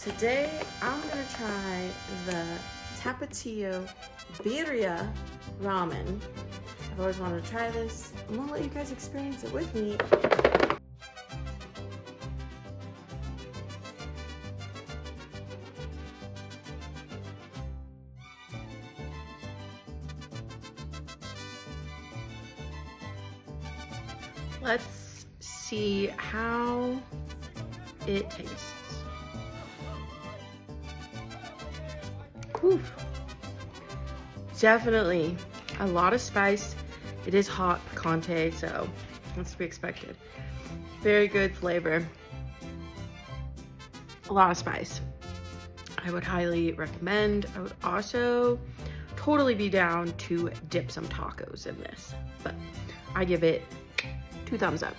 Today I'm gonna try the Tapatio Birria ramen. I've always wanted to try this. I'm gonna let you guys experience it with me. Let's see how it tastes. Whew. Definitely a lot of spice. It is hot picante, so that's to be expected. Very good flavor. A lot of spice. I would highly recommend. I would also totally be down to dip some tacos in this, but I give it 2 thumbs up.